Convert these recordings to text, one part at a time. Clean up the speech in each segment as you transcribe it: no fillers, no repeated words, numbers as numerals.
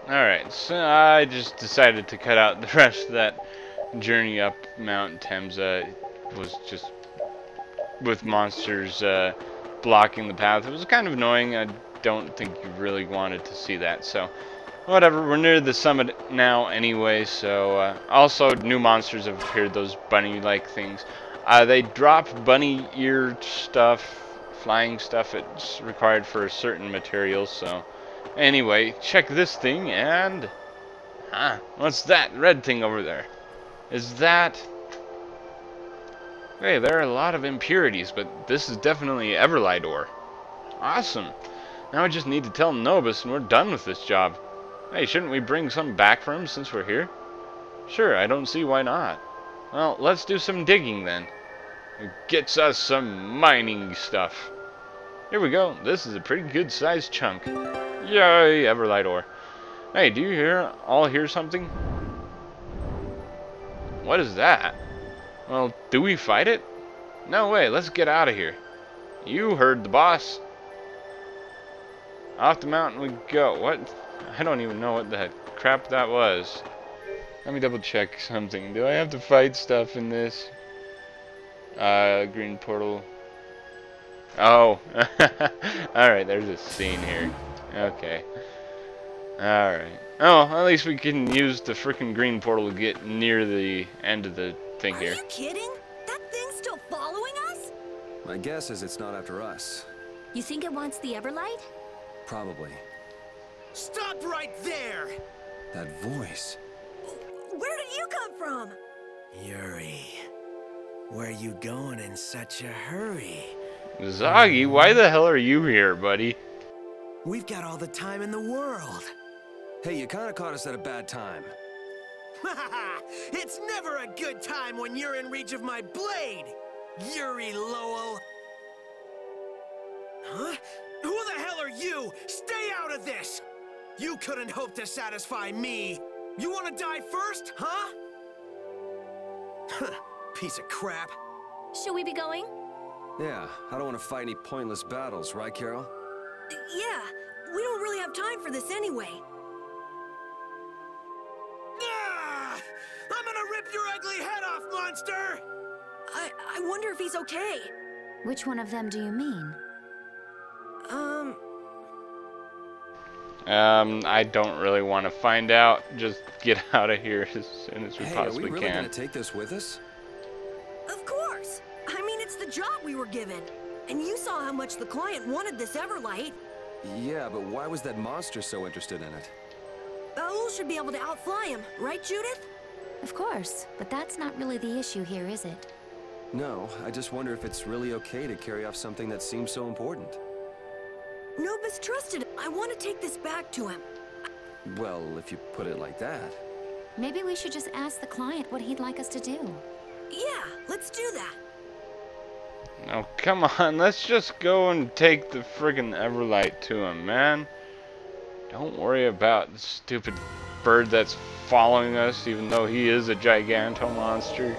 Alright, so I just decided to cut out the rest of that journey up Mount Thames. It was just with monsters blocking the path. It was kind of annoying. I don't think you really wanted to see that. So, whatever. We're near the summit now anyway. So, also new monsters have appeared. Those bunny-like things. They drop bunny ear stuff, flying stuff. It's required for certain materials. So, anyway, check this thing and what's that red thing over there? Is that? Hey, there are a lot of impurities, but this is definitely Everlight ore. Awesome. Now I just need to tell Nobis and we're done with this job. Hey, shouldn't we bring some back for him since we're here? Sure, I don't see why not. Well, let's do some digging then. It gets us some mining stuff. Here we go. This is a pretty good sized chunk. Yay, Everlight ore. Hey, do you all hear something? What is that? Well, do we fight it? No way, let's get out of here. You heard the boss. Off the mountain we go. What? I don't even know what the crap that was. Let me double check something. Do I have to fight stuff in this? Green portal. Oh. Alright, there's a scene here. Okay. Alright. Oh, at least we can use the frickin' green portal to get near the end of the thing here. Are you kidding? That thing's still following us? My guess is it's not after us. You think it wants the Everlight? Probably. Stop right there! That voice. Where did you come from? Yuri, where you going in such a hurry? Zagi, why the hell are you here, buddy? We've got all the time in the world. Hey, you kinda caught us at a bad time. It's never a good time when you're in reach of my blade, Yuri Lowell. Huh? Who the hell are you? Stay out of this! You couldn't hope to satisfy me. You want to die first, huh? Piece of crap. Should we be going? Yeah, I don't want to fight any pointless battles, right, Carol? Yeah, we don't really have time for this anyway. Ah! I'm gonna rip your ugly head off, monster! I wonder if he's okay. Which one of them do you mean? I don't really want to find out. Just get out of here as soon as we Hey, possibly are we really can. gonna take this with us? Of course. I mean, it's the job we were given. And you saw how much the client wanted this Everlight. Yeah, but why was that monster so interested in it? Baul should be able to outfly him, right, Judith? Of course, but that's not really the issue here, is it? No, I just wonder if it's really okay to carry off something that seems so important. Nobis trusted him. I want to take this back to him. Well, if you put it like that. Maybe we should just ask the client what he'd like us to do. Yeah, let's do that. Oh, come on. Let's just go and take the friggin' Everlight to him, man. Don't worry about the stupid bird that's following us, even though he is a giganto monster.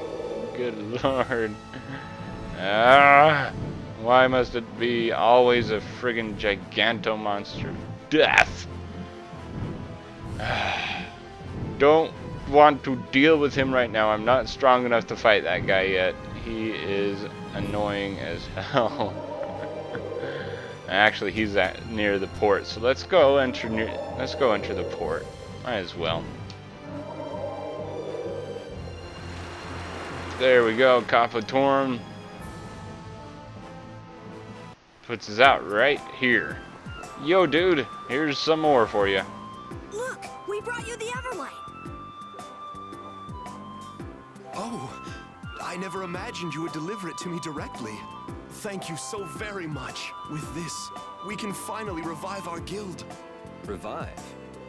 Good lord. Why must it be always a friggin' giganto monster of death? Don't want to deal with him right now. I'm not strong enough to fight that guy yet. He is annoying as hell. Actually, he's near the port, so let's go enter the port. Might as well. There we go, Kapatorum. Puts us out right here. Yo, dude, here's some more for you. Look, we brought you the Everlight. Oh, I never imagined you would deliver it to me directly. Thank you so very much. With this, we can finally revive our guild. Revive?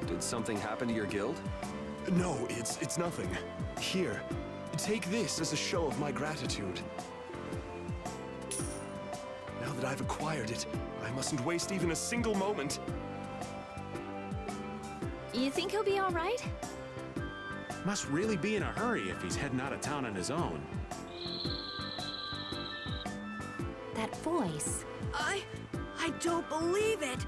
Did something happen to your guild? No, it's nothing. Here, take this as a show of my gratitude. Now that I've acquired it, I mustn't waste even a single moment. You think he'll be all right? Must really be in a hurry if he's heading out of town on his own. That voice. I don't believe it.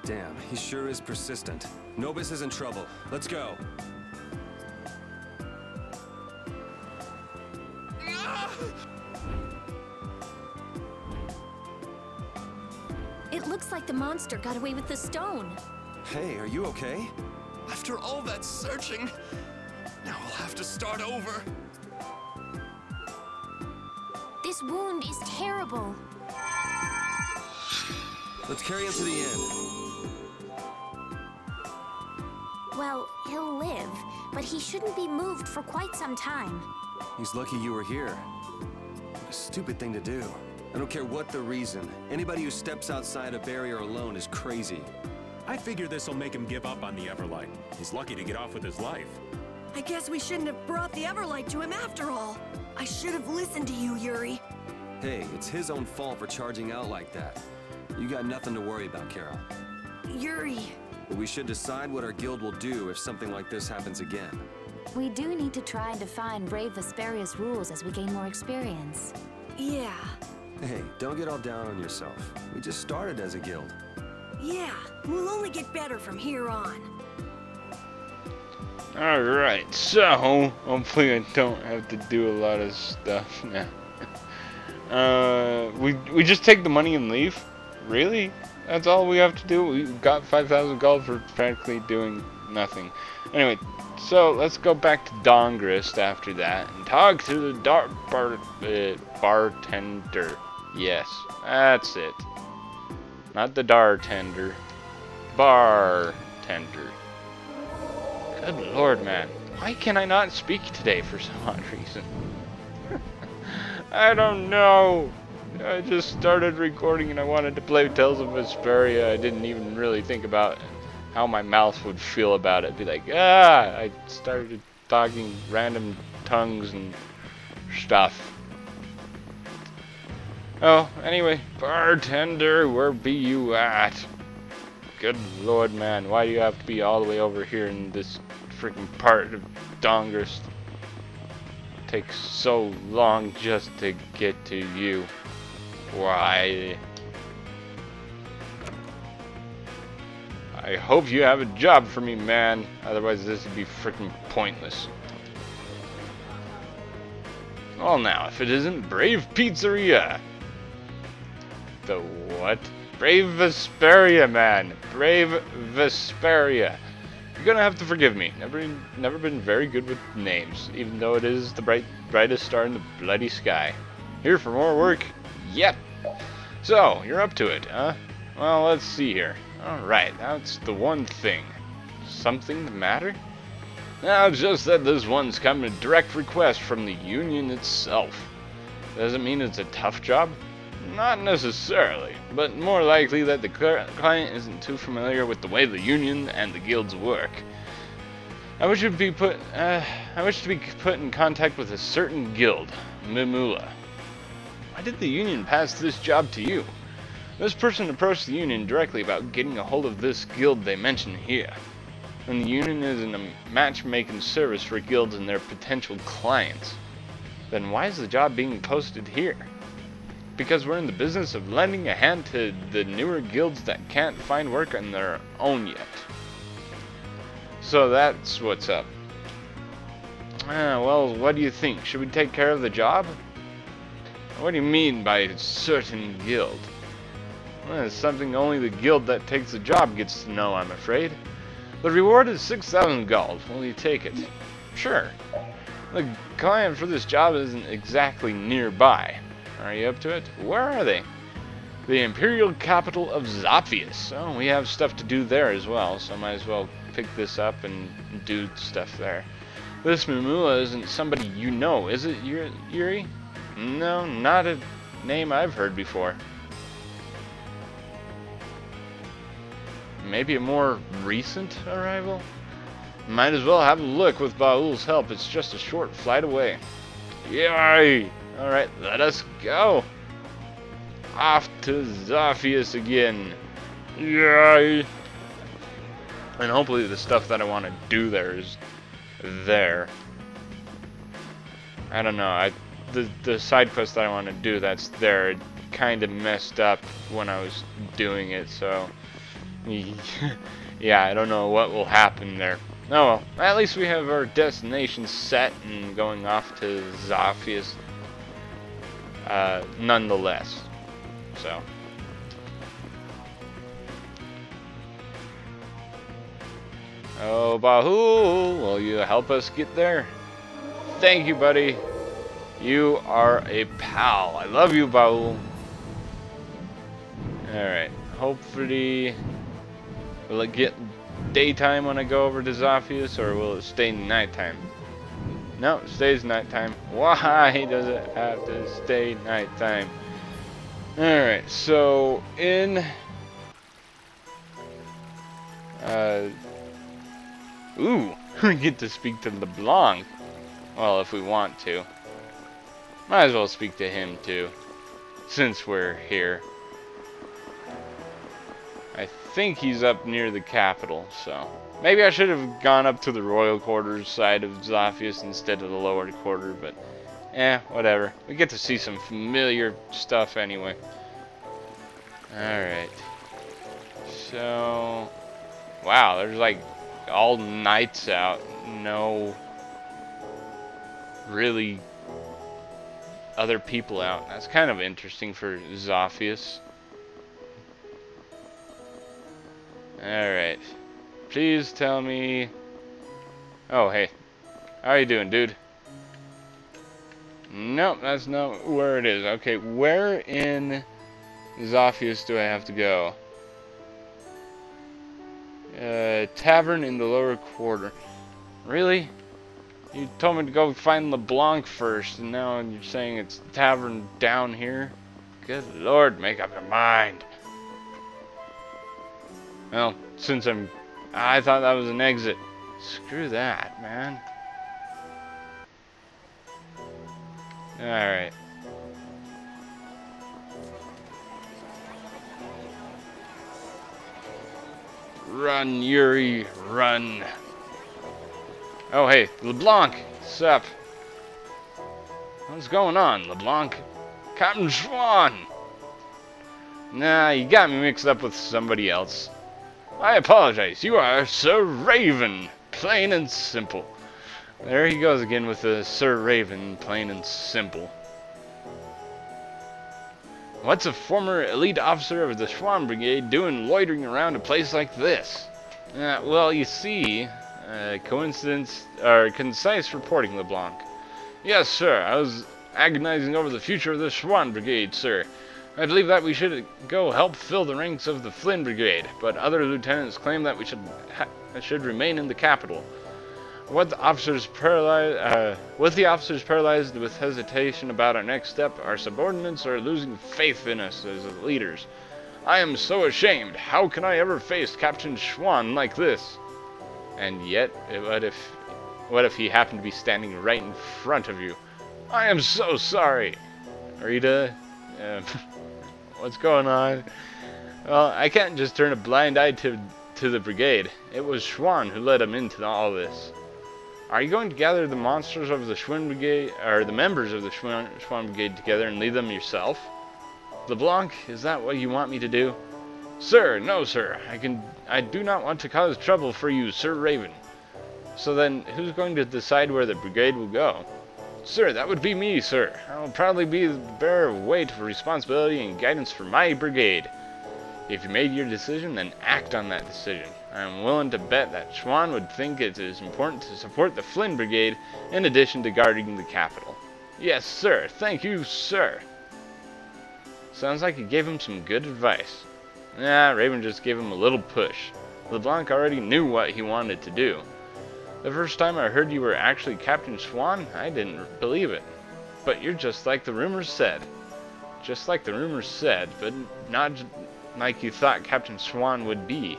Damn, he sure is persistent. Nobis is in trouble. Let's go. It looks like the monster got away with the stone. Hey, are you okay? After all that searching, now I'll have to start over. This wound is terrible. Let's carry him to the end. Well, he'll live, but he shouldn't be moved for quite some time. He's lucky you were here. A stupid thing to do. I don't care what the reason. Anybody who steps outside a barrier alone is crazy. I figure this'll make him give up on the Everlight. He's lucky to get off with his life. I guess we shouldn't have brought the Everlight to him after all. I should have listened to you, Yuri. Hey, it's his own fault for charging out like that. You got nothing to worry about, Carol. Yuri. But we should decide what our guild will do if something like this happens again. We do need to try and define Brave Vesperia's rules as we gain more experience. Yeah. Hey, don't get all down on yourself. We just started as a guild. Yeah, we'll only get better from here on. Alright, so hopefully I don't have to do a lot of stuff now. We just take the money and leave? Really? That's all we have to do? We got 5,000 gold for practically doing nothing. Anyway, so let's go back to Dongrist after that and talk to the bartender. Yes, that's it. Not the bartender. Bartender. Good lord, man. Why can I not speak today for some odd reason? I don't know. I just started recording and I wanted to play Tales of Vesperia. I didn't even really think about how my mouth would feel about it. Be like, I started talking random tongues and stuff. Oh, anyway, bartender, where be you at? Good lord, man, why do you have to be all the way over here in this freaking part of Dongrist? Takes so long just to get to you. Why? I hope you have a job for me, man. Otherwise, this would be freaking pointless. Well, now, if it isn't Brave Pizzeria. The what? Brave Vesperia, man. Brave Vesperia. You're gonna have to forgive me. Never been very good with names, even though it is the brightest star in the bloody sky. Here for more work? Yep. So, you're up to it, huh? Well, let's see here. Alright, that's the one thing. Something the matter? Now, it's just that this one's come a direct request from the union itself. Does it mean it's a tough job? Not necessarily, but more likely that the client isn't too familiar with the way the union and the guilds work. I wish to be put in contact with a certain guild, Mimula. Why did the union pass this job to you? This person approached the union directly about getting a hold of this guild they mention here. And the union is in a matchmaking service for guilds and their potential clients. Then why is the job being posted here? Because we're in the business of lending a hand to the newer guilds that can't find work on their own yet. So that's what's up. Well, what do you think? Should we take care of the job? What do you mean by certain guild? Well, it's something only the guild that takes the job gets to know, I'm afraid. The reward is 6,000 gold. Will you take it? Sure. The client for this job isn't exactly nearby. Are you up to it? Where are they? The imperial capital of Zaphius. Oh, we have stuff to do there as well, so might as well pick this up and do stuff there. This Mimula isn't somebody you know, is it, Yuri? No, not a name I've heard before. Maybe a more recent arrival? Might as well have a look with Baul's help. It's just a short flight away. Yay! Alright, let us go. Off to Zaphius again. Yay! And hopefully the stuff that I want to do there is there. I don't know. The side quest that I want to do that's there, it kind of messed up when I was doing it, so Yeah, I don't know what will happen there. Oh well, at least we have our destination set and going off to Zophius nonetheless. So. Oh, Bahul, will you help us get there? Thank you, buddy. You are a pal. I love you, Bahul. Alright, hopefully, will it get daytime when I go over to Zophius, or will it stay nighttime? No, it stays nighttime. Why does it have to stay nighttime? Alright, so in ooh, we get to speak to LeBlanc. Well, if we want to. Might as well speak to him too, since we're here. I think he's up near the capital, so maybe I should have gone up to the royal quarters side of Zophius instead of the lower quarter, but whatever. We get to see some familiar stuff anyway. Alright. So, wow, there's like all nights out. No really other people out. That's kind of interesting for Zophius. Alright. Please tell me... Oh, hey. How you doing, dude? Nope, that's not where it is. Okay, where in Zophius do I have to go? Tavern in the lower quarter. Really? You told me to go find LeBlanc first, and now you're saying it's tavern down here? Good lord, make up your mind. Well, since I thought that was an exit. Screw that, man. Alright. Run, Yuri, run. Oh, hey, LeBlanc, sup? What's going on, LeBlanc? Captain Schwan! Nah, you got me mixed up with somebody else. I apologize, you are Sir Raven, plain and simple. There he goes again with the Sir Raven, plain and simple. What's a former elite officer of the Schwan Brigade doing loitering around a place like this? Well, you see, coincidence, or concise reporting, LeBlanc. Yes, sir, I was agonizing over the future of the Schwan Brigade, sir. I believe that we should go help fill the ranks of the Flynn Brigade, but other lieutenants claim that we should remain in the capital. With the officers paralyzed with hesitation about our next step, our subordinates are losing faith in us as leaders. I am so ashamed. How can I ever face Captain Schwan like this? And yet, what if he happened to be standing right in front of you? I am so sorry. Rita, what's going on? Well, I can't just turn a blind eye to the brigade. It was Schwan who led him into all this. Are you going to gather the monsters of the Schwan Brigade, or the members of the Schwan Brigade together and lead them yourself? LeBlanc, is that what you want me to do? Sir, no sir. I do not want to cause trouble for you, Sir Raven. So then, who's going to decide where the brigade will go? Sir, that would be me, sir. I will proudly be the bearer of weight for responsibility and guidance for my brigade. If you made your decision, then act on that decision. I am willing to bet that Schwan would think it is important to support the Flynn Brigade in addition to guarding the capital. Yes, sir. Thank you, sir. Sounds like you gave him some good advice. Nah, Raven just gave him a little push. LeBlanc already knew what he wanted to do. The first time I heard you were actually Captain Schwan, I didn't believe it. But you're just like the rumors said. Just like the rumors said, but not like you thought Captain Schwan would be.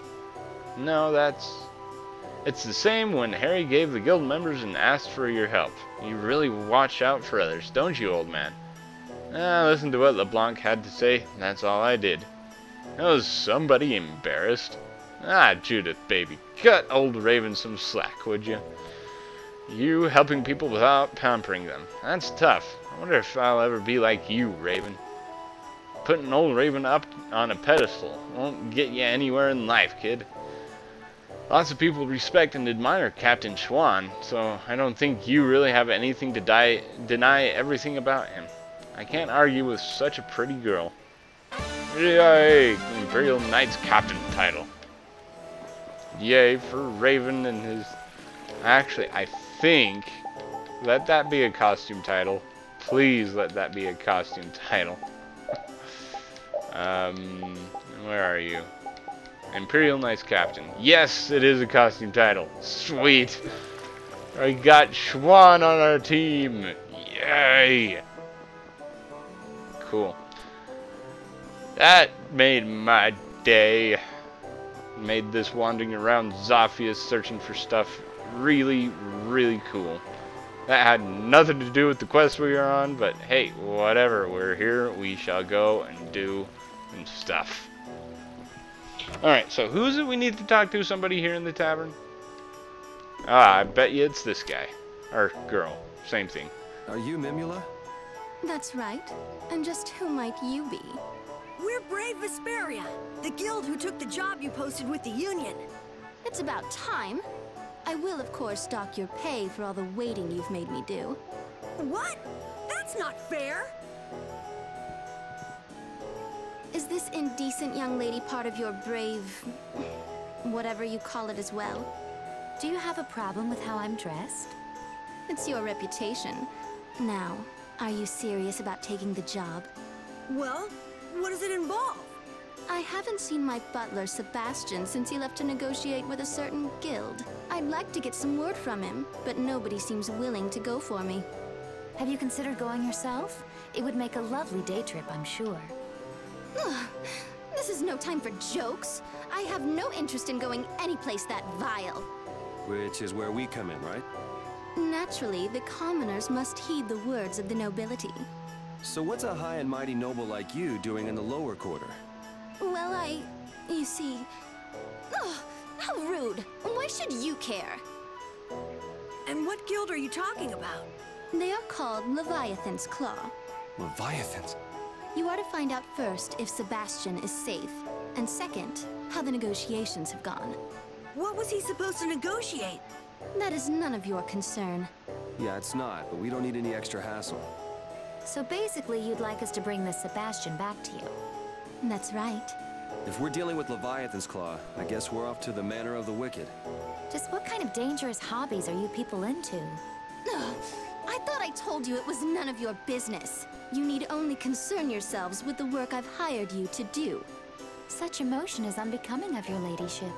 No, it's the same when Harry gave the guild members and asked for your help. You really watch out for others, don't you, old man? Listen to what LeBlanc had to say, that's all I did. Was somebody embarrassed? Judith, baby, cut old Raven some slack, would you? You helping people without pampering them. That's tough. I wonder if I'll ever be like you, Raven. putting old Raven up on a pedestal won't get you anywhere in life, kid. Lots of people respect and admire Captain Schwan, so I don't think you really have anything to deny everything about him. I can't argue with such a pretty girl. Yay! Imperial Knight's captain title. Yay for Raven and his... Actually, I think... Let that be a costume title. Please let that be a costume title. Where are you? Imperial Knight's captain. Yes, it is a costume title. Sweet. I got Schwan on our team. Yay! Cool. That made my day. Made this wandering around Zafia searching for stuff really, really cool. That had nothing to do with the quest we were on, but hey, whatever. We're here. We shall go and do some stuff. Alright, so who is it we need to talk to? Somebody here in the tavern? Ah, I bet you it's this guy. Or girl. Same thing. Are you Mimula? That's right. And just who might you be? We're Brave Vesperia, the guild who took the job you posted with the Union. It's about time. I will, of course, dock your pay for all the waiting you've made me do. What? That's not fair! Is this indecent young lady part of your brave... whatever you call it as well? Do you have a problem with how I'm dressed? It's your reputation. Now, are you serious about taking the job? Well, what does it involve? I haven't seen my butler, Sebastian, since he left to negotiate with a certain guild. I'd like to get some word from him, but nobody seems willing to go for me. Have you considered going yourself? It would make a lovely day trip, I'm sure. Ugh, this is no time for jokes. I have no interest in going anyplace that vile. Which is where we come in, right? Naturally, the commoners must heed the words of the nobility. So what's a high and mighty noble like you doing in the lower quarter? Well, you see... Ugh, how rude! Why should you care? And what guild are you talking about? They are called Leviathan's Claw. Leviathans? You are to find out first if Sebastian is safe, and second, how the negotiations have gone. What was he supposed to negotiate? That is none of your concern. Yeah, it's not, but we don't need any extra hassle. So basically, you'd like us to bring this Sebastian back to you. That's right. If we're dealing with Leviathan's Claw, I guess we're off to the Manor of the Wicked. Just what kind of dangerous hobbies are you people into? Ugh, I thought I told you it was none of your business. You need only concern yourselves with the work I've hired you to do. Such emotion is unbecoming of your ladyship.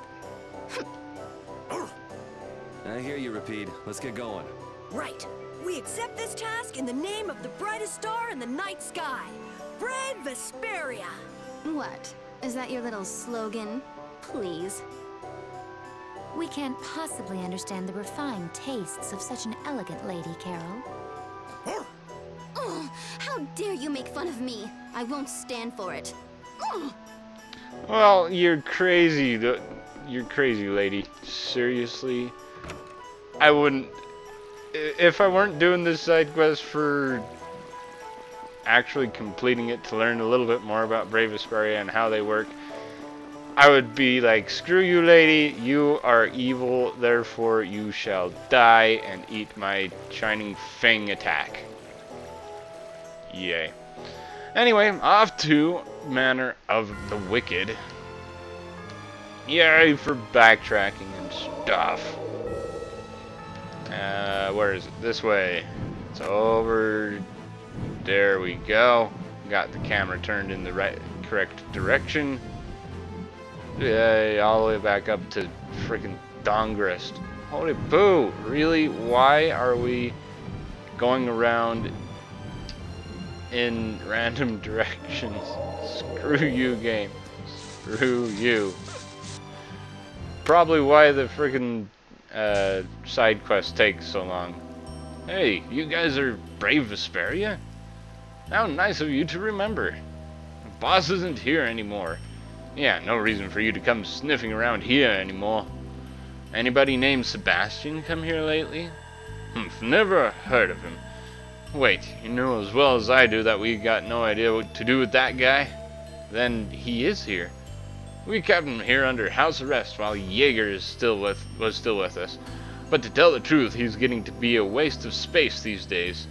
I hear you, Rapide. Let's get going. Right. We accept this task in the name of the brightest star in the night sky. Brave Vesperia! What? Is that your little slogan? Please. We can't possibly understand the refined tastes of such an elegant lady, Carol. Oh, how dare you make fun of me? I won't stand for it. Well, you're crazy. You're crazy, lady. Seriously? I wouldn't... If I weren't doing this side quest for actually completing it to learn a little bit more about Brave Vesperia and how they work, I would be like, screw you, lady. You are evil, therefore you shall die and eat my shining fang attack. Yay. Anyway, off to Manor of the Wicked. Yay for backtracking and stuff. Where is it? This way. It's over. There we go. Got the camera turned in the correct direction. Yay, all the way back up to freaking Dongrist. Holy boo! Really? Why are we going around in random directions? Screw you, game. Screw you. Probably why the freaking side quest takes so long. Hey, you guys are Brave Vesperia? How nice of you to remember. The boss isn't here anymore. Yeah, no reason for you to come sniffing around here anymore. Anybody named Sebastian come here lately? Never heard of him. Wait, you know as well as I do that we got no idea what to do with that guy? then he is here. We kept him here under house arrest while Jaeger was still with us. But to tell the truth, he's getting to be a waste of space these days.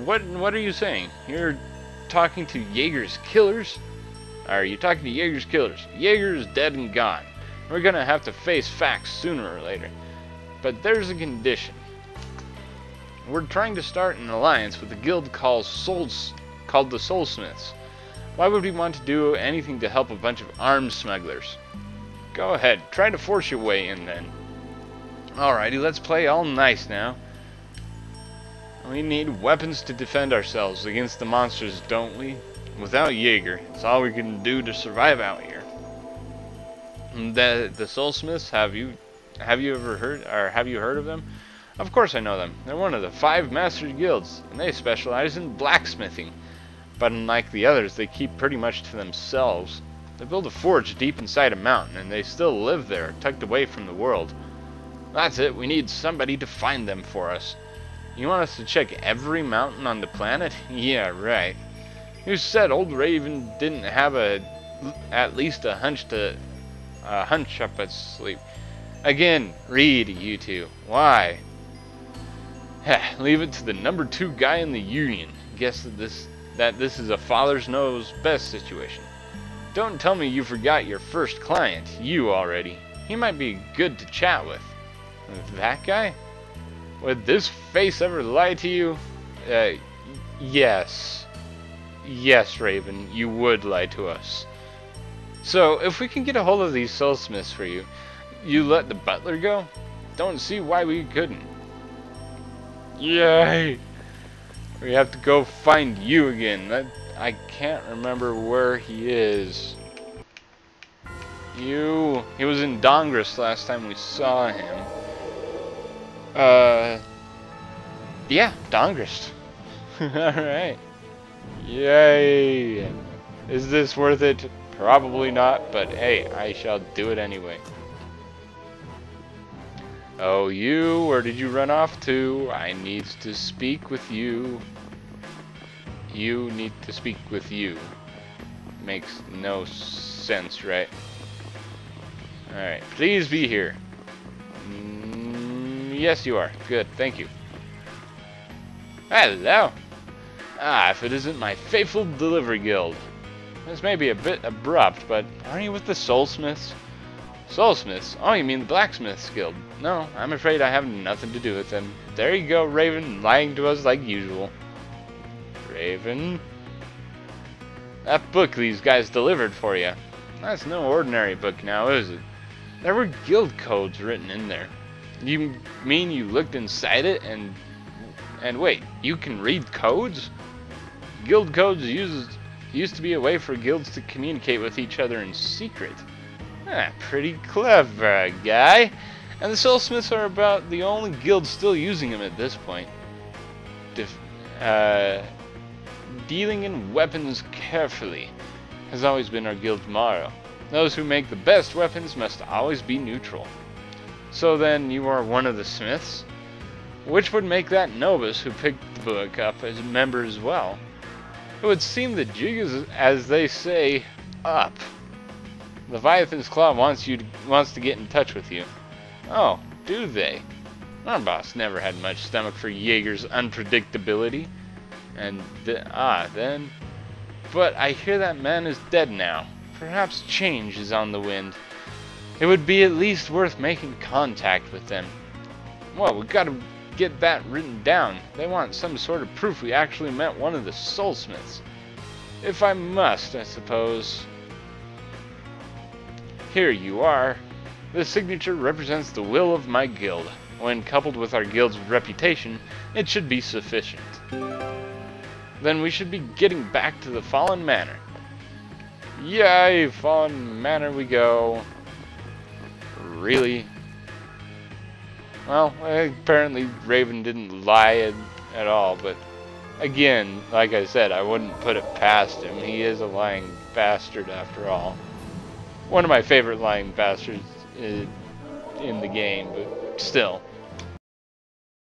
What are you saying? You're talking to Jaeger's killers? Are you talking to Jaeger's killers? Jaeger is dead and gone. We're gonna have to face facts sooner or later. But there's a condition. We're trying to start an alliance with a guild called the Soulsmiths. Why would we want to do anything to help a bunch of arms smugglers? Go ahead, try to force your way in then. Alrighty, let's play all nice now. We need weapons to defend ourselves against the monsters, don't we? Without Jaeger, it's all we can do to survive out here. The Soulsmiths, have you ever heard, or have you heard of them? Of course I know them. They're one of the 5 master guilds, and they specialize in blacksmithing. But unlike the others, they keep pretty much to themselves. They build a forge deep inside a mountain, and they still live there, tucked away from the world. That's it, we need somebody to find them for us. You want us to check every mountain on the planet? Yeah, right. Who said old Raven didn't have at least a hunch up its sleeve? Again, read, you two. Why? Leave it to the number 2 guy in the union. Guess that this is a father's knows best situation. Don't tell me you forgot your first client. You already. He might be good to chat with. That guy? Would this face ever lie to you? Yes. Yes, Raven, you would lie to us. So, if we can get a hold of these soulsmiths for you, you let the butler go? Don't see why we couldn't. Yay! We have to go find you again. I can't remember where he is. He was in Dongris last time we saw him. Yeah, Dongris. Alright. Yay! Is this worth it? Probably not, but hey, I shall do it anyway. Oh, you, where did you run off to? I need to speak with you. You need to speak with you. Makes no sense, right? Alright, please be here. Yes, you are. Good, thank you. Hello. If it isn't my faithful delivery guild. This may be a bit abrupt, but aren't you with the Soulsmiths? Soulsmiths? Oh, you mean the Blacksmiths Guild? No, I'm afraid I have nothing to do with them. There you go, Raven, lying to us like usual. Raven? That book these guys delivered for you. That's no ordinary book now, is it? There were guild codes written in there. You mean you looked inside it and wait, you can read codes? Guild codes used to be a way for guilds to communicate with each other in secret. Pretty clever, guy. And the Soulsmiths are about the only guild still using them at this point. Dealing in weapons carefully has always been our guild's motto. Those who make the best weapons must always be neutral. So then, you are one of the smiths? Which would make that novice who picked the book up as a member as well. It would seem the jig is, as they say, up. Leviathan's Claw wants to get in touch with you. Oh, do they? Our boss never had much stomach for Jaeger's unpredictability. And then... But I hear that man is dead now. Perhaps change is on the wind. It would be at least worth making contact with them. Well, we gotta get that written down. They want some sort of proof we actually met one of the Soulsmiths. If I must, I suppose. Here you are. This signature represents the will of my guild. When coupled with our guild's reputation, it should be sufficient. Then we should be getting back to the Fallen Manor. Yay, Fallen Manor we go. Really? Well, apparently Raven didn't lie at all, but again, like I said, I wouldn't put it past him. He is a lying bastard after all. One of my favorite lying bastards in the game, but still.